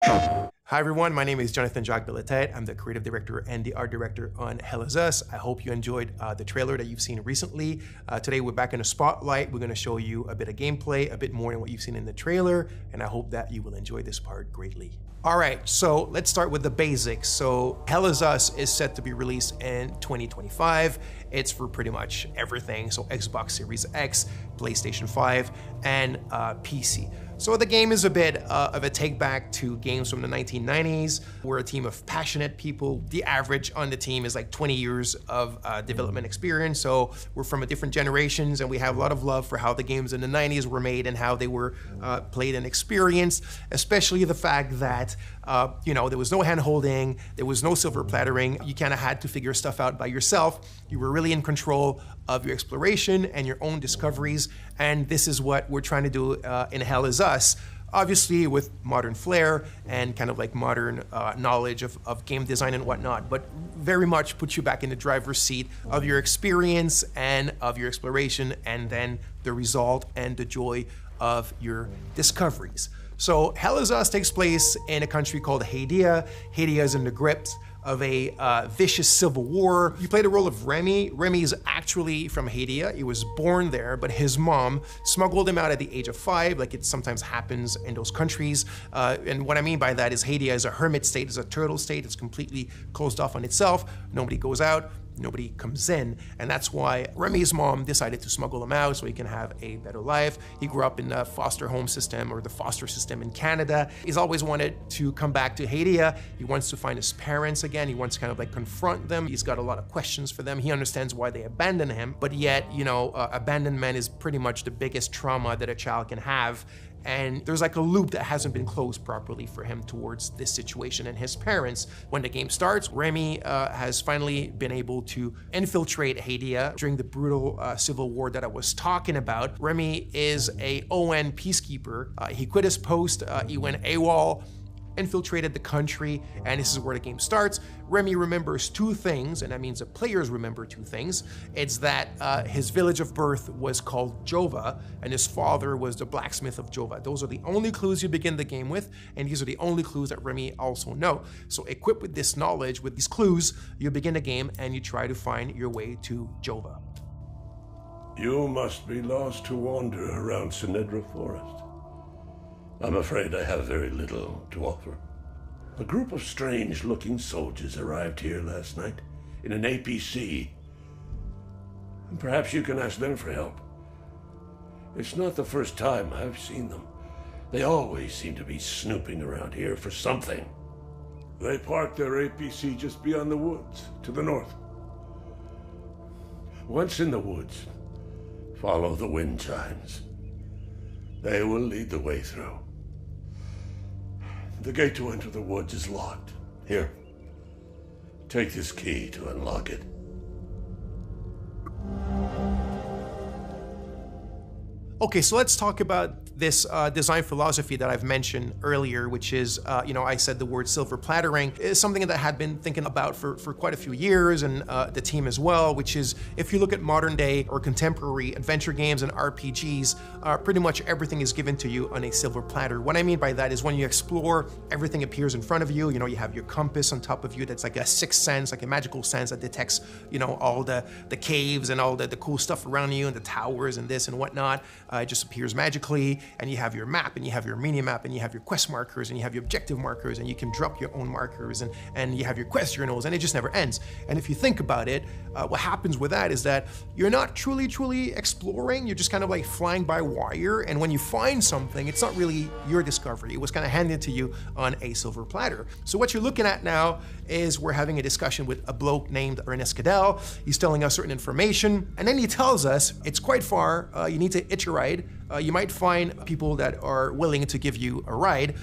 Hi everyone, my name is Jonathan Jacques Belatet. I'm the creative director and the art director on Hell Is Us. I hope you enjoyed the trailer that you've seen recently. Today we're back in the spotlight. We're going to show you a bit of gameplay, a bit more than what you've seen in the trailer, and I hope that you will enjoy this part greatly. All right, so let's start with the basics. So Hell Is Us is set to be released in 2025. It's for pretty much everything. So Xbox Series X, PlayStation 5, and PC. So the game is a bit of a take back to games from the 1990s. We're a team of passionate people. The average on the team is like 20 years of development experience. So we're from a different generations and we have a lot of love for how the games in the 90s were made and how they were played and experienced, especially the fact that there was no hand holding, there was no silver plattering. You kind of had to figure stuff out by yourself. You were really in control of your exploration and your own discoveries. And this is what we're trying to do in Hell Is Us. Obviously with modern flair and kind of like modern knowledge of game design and whatnot, but very much put you back in the driver's seat of your experience and of your exploration, and then the result and the joy of your discoveries. So Hell Is Us takes place in a country called Hadia. Hadia is in the grips of a vicious civil war. You play the role of Remy. Remy is actually from Hadia. He was born there, but his mom smuggled him out at the age of 5, like it sometimes happens in those countries. And what I mean by that is Hadia is a hermit state, is a turtle state. It's completely closed off on itself. Nobody goes out, nobody comes in. And that's why Remy's mom decided to smuggle him out so he can have a better life. He grew up in the foster home system, or the foster system in Canada. He's always wanted to come back to Hadia. He wants to find his parents again. He wants to kind of like confront them. He's got a lot of questions for them. He understands why they abandoned him, but yet, abandonment is pretty much the biggest trauma that a child can have. And there's like a loop that hasn't been closed properly for him towards this situation and his parents. When the game starts, Remy has finally been able to infiltrate Hadia during the brutal civil war that I was talking about. Remy is a ON peacekeeper. He quit his post, he went AWOL, infiltrated the country, and this is where the game starts. Remy remembers 2 things, and that means the players remember 2 things. It's that his village of birth was called Jova, and his father was the blacksmith of Jova. Those are the only clues you begin the game with, and these are the only clues that Remy also know. So equipped with this knowledge, with these clues, you begin the game and you try to find your way to Jova. You must be lost to wander around Sinedra Forest. I'm afraid I have very little to offer. A group of strange-looking soldiers arrived here last night in an APC. And perhaps you can ask them for help. It's not the first time I've seen them. They always seem to be snooping around here for something. They parked their APC just beyond the woods, to the north. Once in the woods, follow the wind chimes. They will lead the way through. The gate to enter the woods is locked. Here, take this key to unlock it. Okay, so let's talk about this design philosophy that I've mentioned earlier, which is, I said the word silver plattering, is something that I had been thinking about for quite a few years, and the team as well, which is, if you look at modern day or contemporary adventure games and RPGs, pretty much everything is given to you on a silver platter. What I mean by that is when you explore, everything appears in front of you. You have your compass on top of you that's like a sixth sense, like a magical sense that detects, all the caves and all the cool stuff around you and the towers and this and whatnot. It just appears magically. And you have your map, and you have your mini map, and you have your quest markers, and you have your objective markers, and you can drop your own markers, and you have your quest journals, and it just never ends. And if you think about it, what happens with that is that you're not truly exploring. You're just kind of like flying by wire, and when you find something, it's not really your discovery. It was kind of handed to you on a silver platter. So what you're looking at now is we're having a discussion with a bloke named Ernest Cadell. He's telling us certain information, and then he tells us it's quite far. You need to hitch a ride. You might find people that are willing to give you a ride.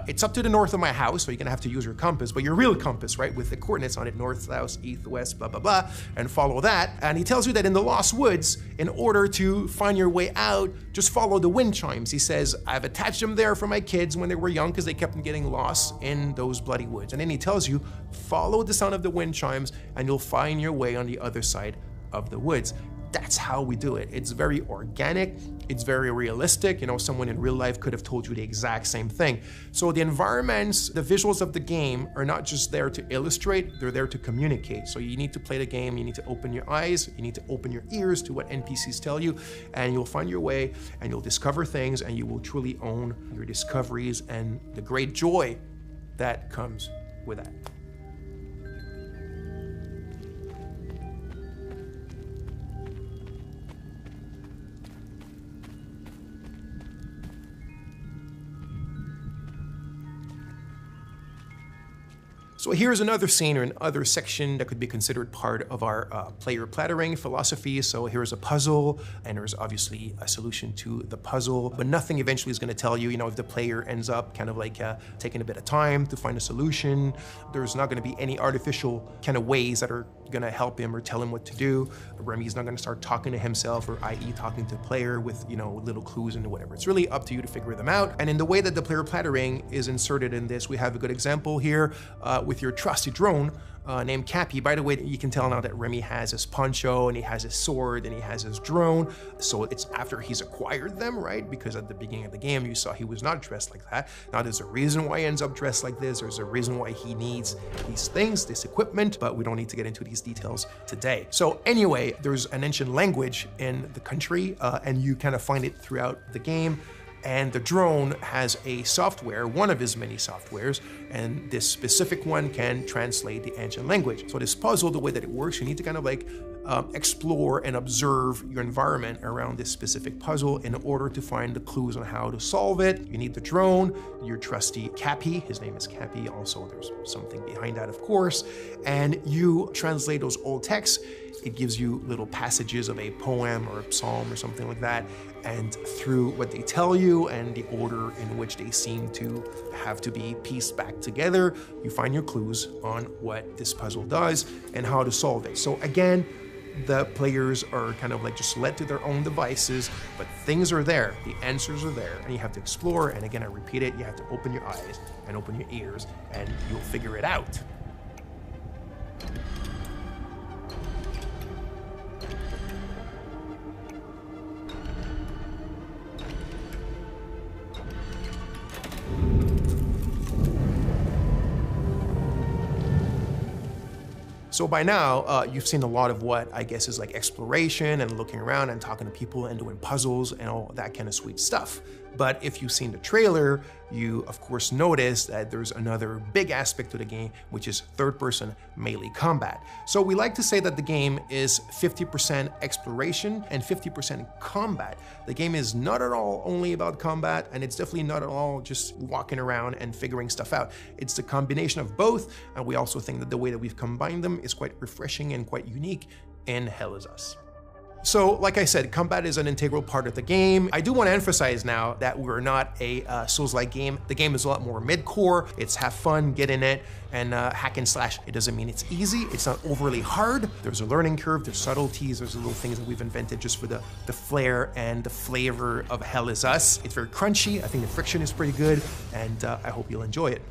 It's up to the north of my house, so you're gonna have to use your compass, but your real compass, right, with the coordinates on it, north, south, east, west, blah, blah, blah, and follow that. And he tells you that in the Lost Woods, in order to find your way out, just follow the wind chimes. He says, I've attached them there for my kids when they were young because they kept on getting lost in those bloody woods. And then he tells you, follow the sound of the wind chimes and you'll find your way on the other side of the woods. that's how we do it. It's very organic, it's very realistic. You know, someone in real life could have told you the exact same thing. So the environments, the visuals of the game are not just there to illustrate, they're there to communicate. So you need to play the game, you need to open your eyes, you need to open your ears to what NPCs tell you, and you'll find your way and you'll discover things, and you will truly own your discoveries and the great joy that comes with that. So here's another scene or another section that could be considered part of our player plattering philosophy. So here's a puzzle, and there's obviously a solution to the puzzle, but nothing eventually is going to tell you, you know, if the player ends up kind of like taking a bit of time to find a solution. There's not going to be any artificial kind of ways that are going to help him or tell him what to do. Remy's not going to start talking to himself, or i.e. talking to the player with, you know, little clues and whatever. It's really up to you to figure them out. And in the way that the player plattering is inserted in this, we have a good example here with your trusty drone named Cappy. By the way, you can tell now that Remy has his poncho and he has his sword and he has his drone. So it's after he's acquired them, right? Because at the beginning of the game, you saw he was not dressed like that. Now there's a reason why he ends up dressed like this. There's a reason why he needs these things, this equipment, but we don't need to get into these details today. So anyway, there's an ancient language in the country and you kind of find it throughout the game. And the drone has a software, one of his many softwares, and this specific one can translate the ancient language. So this puzzle, the way that it works, you need to kind of like explore and observe your environment around this specific puzzle in order to find the clues on how to solve it. You need the drone, your trusty Cappy, his name is Cappy, also there's something behind that of course, and you translate those old texts. It gives you little passages of a poem or a psalm or something like that, and through what they tell you and the order in which they seem to have to be pieced back together, you find your clues on what this puzzle does and how to solve it. So again, the players are kind of like just led to their own devices, but things are there, the answers are there, and you have to explore. And again, I repeat it, you have to open your eyes and open your ears, and you'll figure it out. So by now, you've seen a lot of what I guess is like exploration and looking around and talking to people and doing puzzles and all that kind of sweet stuff. But if you've seen the trailer, you of course notice that there's another big aspect to the game, which is third-person melee combat. So we like to say that the game is 50% exploration and 50% combat. The game is not at all only about combat, and it's definitely not at all just walking around and figuring stuff out. It's the combination of both, and we also think that the way that we've combined them is quite refreshing and quite unique in Hell Is Us. So, like I said, combat is an integral part of the game. I do want to emphasize now that we're not a Souls-like game. The game is a lot more mid-core. It's have fun, get in it, and hack and slash. It doesn't mean it's easy. It's not overly hard. There's a learning curve, there's subtleties, there's little things that we've invented just for the flair and the flavor of Hell Is Us. It's very crunchy. I think the friction is pretty good, and I hope you'll enjoy it.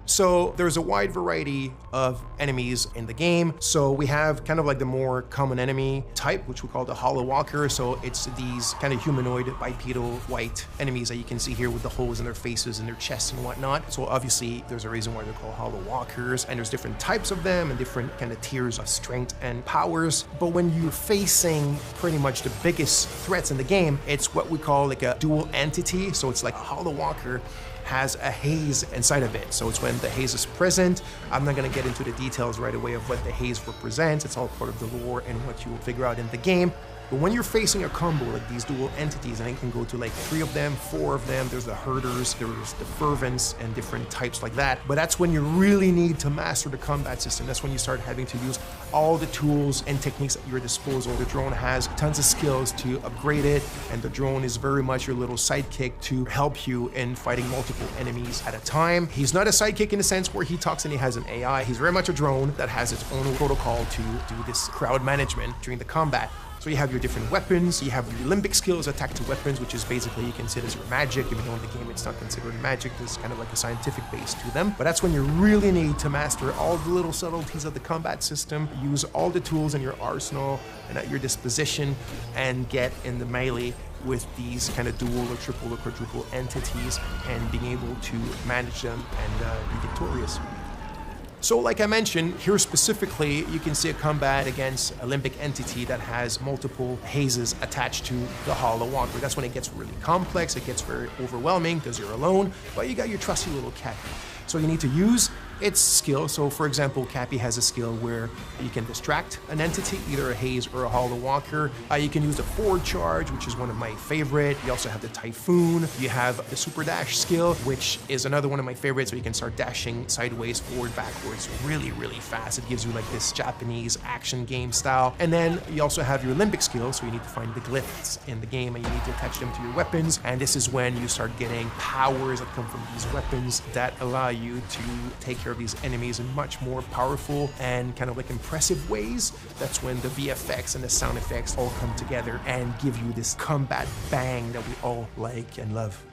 So there's a wide variety of enemies in the game. So we have kind of like the more common enemy type, which we call the Hollow Walker. So it's these kind of humanoid, bipedal, white enemies that you can see here with the holes in their faces and their chests and whatnot. So obviously there's a reason why they're called Hollow Walkers, and there's different types of them and different kind of tiers of strength and powers. But when you're facing pretty much the biggest threats in the game, it's what we call like a dual entity. So it's like a Hollow Walker has a haze inside of it. So it's when the haze is present. I'm not gonna get into the details right away of what the haze represents. It's all part of the lore and what you will figure out in the game. But when you're facing a combo like these dual entities, and it can go to like 3 of them, 4 of them, there's the herders, there's the fervents, and different types like that. But that's when you really need to master the combat system. That's when you start having to use all the tools and techniques at your disposal. The drone has tons of skills to upgrade it, and the drone is very much your little sidekick to help you in fighting multiple enemies at a time. He's not a sidekick in the sense where he talks and he has an AI. He's very much a drone that has its own protocol to do this crowd management during the combat. So you have your different weapons, you have your limbic skills, attack to weapons, which is basically you consider as your magic, even though in the game it's not considered magic, there's kind of like a scientific base to them. But that's when you really need to master all the little subtleties of the combat system, use all the tools in your arsenal and at your disposition, and get in the melee with these kind of dual or triple or quadruple entities and being able to manage them and be victorious. So like I mentioned, here specifically, you can see a combat against a limbic entity that has multiple hazes attached to the Hollow Walker. That's when it gets really complex, it gets very overwhelming because you're alone, but you got your trusty little Cappy. So you need to use its skill. So for example, Cappy has a skill where you can distract an entity, either a haze or a Hollow Walker. You can use the forward charge, which is one of my favorite. You also have the Typhoon. You have the super dash skill, which is another one of my favorites, so you can start dashing sideways, forward, backwards, really, really fast. It gives you like this Japanese action game style. And then you also have your limbic skill, so you need to find the glyphs in the game and you need to attach them to your weapons. And this is when you start getting powers that come from these weapons that allow you to take care of these enemies in much more powerful and kind of like impressive ways. That's when the VFX and the sound effects all come together and give you this combat bang that we all like and love.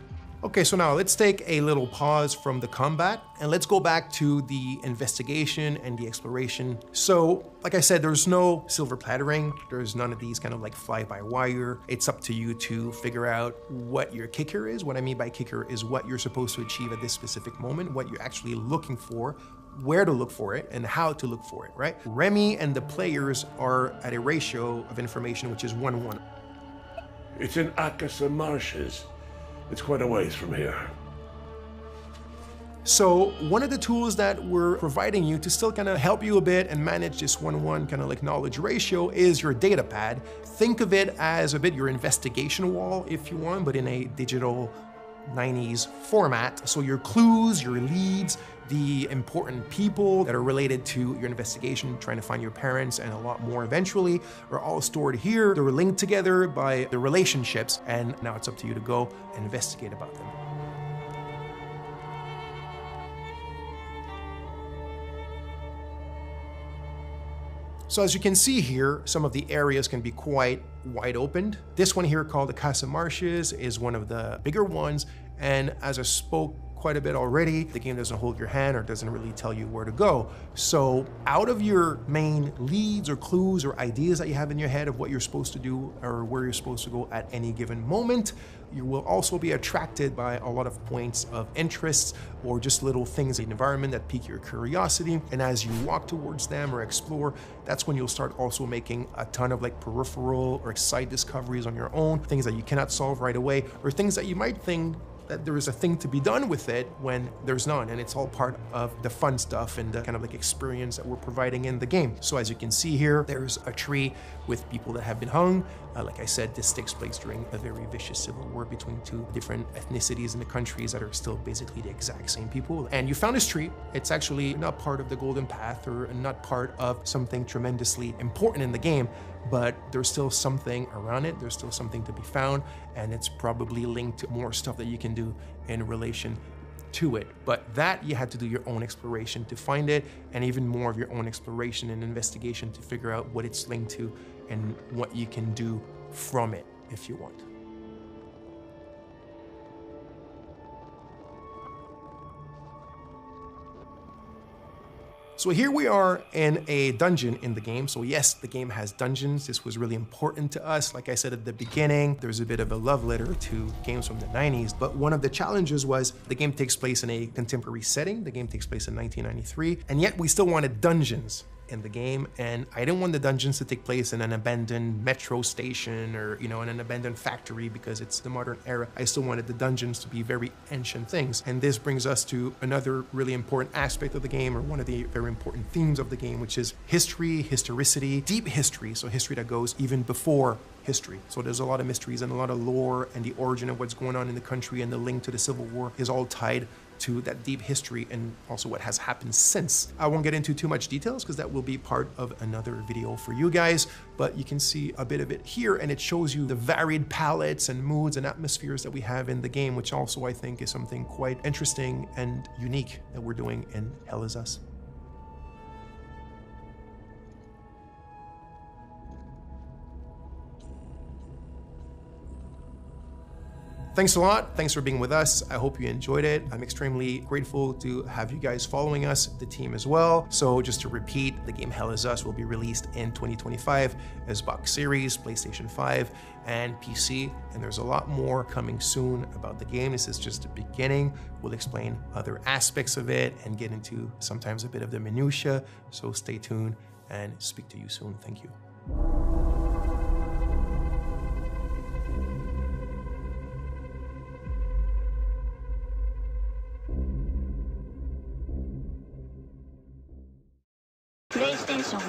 Okay, so now let's take a little pause from the combat and let's go back to the investigation and the exploration. So, like I said, there's no silver plattering. There's none of these kind of like fly-by-wire. It's up to you to figure out what your kicker is. What I mean by kicker is what you're supposed to achieve at this specific moment, what you're actually looking for, where to look for it, and how to look for it, right? Remy and the players are at a ratio of information which is 1-1. It's in Akasa Marshes. It's quite a ways from here. So one of the tools that we're providing you to still kind of help you a bit and manage this 1-1 kind of like knowledge ratio is your data pad. Think of it as a bit your investigation wall if you want, but in a digital 90s format. So your clues, your leads, the important people that are related to your investigation, trying to find your parents and a lot more eventually, are all stored here. They're linked together by the relationships, and now it's up to you to go and investigate about them. So as you can see here, some of the areas can be quite wide opened. This one here called the Casa Marshes is one of the bigger ones, and as I spoke quite a bit already, the game doesn't hold your hand or doesn't really tell you where to go. So out of your main leads or clues or ideas that you have in your head of what you're supposed to do or where you're supposed to go at any given moment, you will also be attracted by a lot of points of interest or just little things in the environment that pique your curiosity. And as you walk towards them or explore, that's when you'll start also making a ton of like peripheral or side discoveries on your own, things that you cannot solve right away, or things that you might think that there is a thing to be done with it when there's none, and it's all part of the fun stuff and the kind of like experience that we're providing in the game. So as you can see here, there's a tree with people that have been hung. Like I said, this takes place during a very vicious civil war between two different ethnicities in the countries that are still basically the exact same people. And you found this tree. It's actually not part of the Golden Path or not part of something tremendously important in the game, but there's still something around it. There's still something to be found, and it's probably linked to more stuff that you can do in relation to it. But that you had to do your own exploration to find it, and even more of your own exploration and investigation to figure out what it's linked to and what you can do from it if you want. So here we are in a dungeon in the game. So yes, the game has dungeons. This was really important to us. Like I said at the beginning, there's a bit of a love letter to games from the 90s, but one of the challenges was the game takes place in a contemporary setting. The game takes place in 1993, and yet we still wanted dungeons in the game, and I didn't want the dungeons to take place in an abandoned metro station or, you know, in an abandoned factory because it's the modern era. I still wanted the dungeons to be very ancient things, and this brings us to another really important aspect of the game, or one of the very important themes of the game, which is history, historicity, deep history, so history that goes even before history. So there's a lot of mysteries and a lot of lore, and the origin of what's going on in the country and the link to the Civil War is all tied to that deep history and also what has happened since. I won't get into too much details because that will be part of another video for you guys, but you can see a bit of it here, and it shows you the varied palettes and moods and atmospheres that we have in the game, which also I think is something quite interesting and unique that we're doing in Hell Is Us. Thanks a lot. Thanks for being with us. I hope you enjoyed it. I'm extremely grateful to have you guys following us, the team as well. So just to repeat, the game Hell Is Us will be released in 2025 as Xbox Series, PlayStation 5, and PC. And there's a lot more coming soon about the game. This is just the beginning. We'll explain other aspects of it and get into sometimes a bit of the minutia. So stay tuned and speak to you soon. Thank you. PlayStation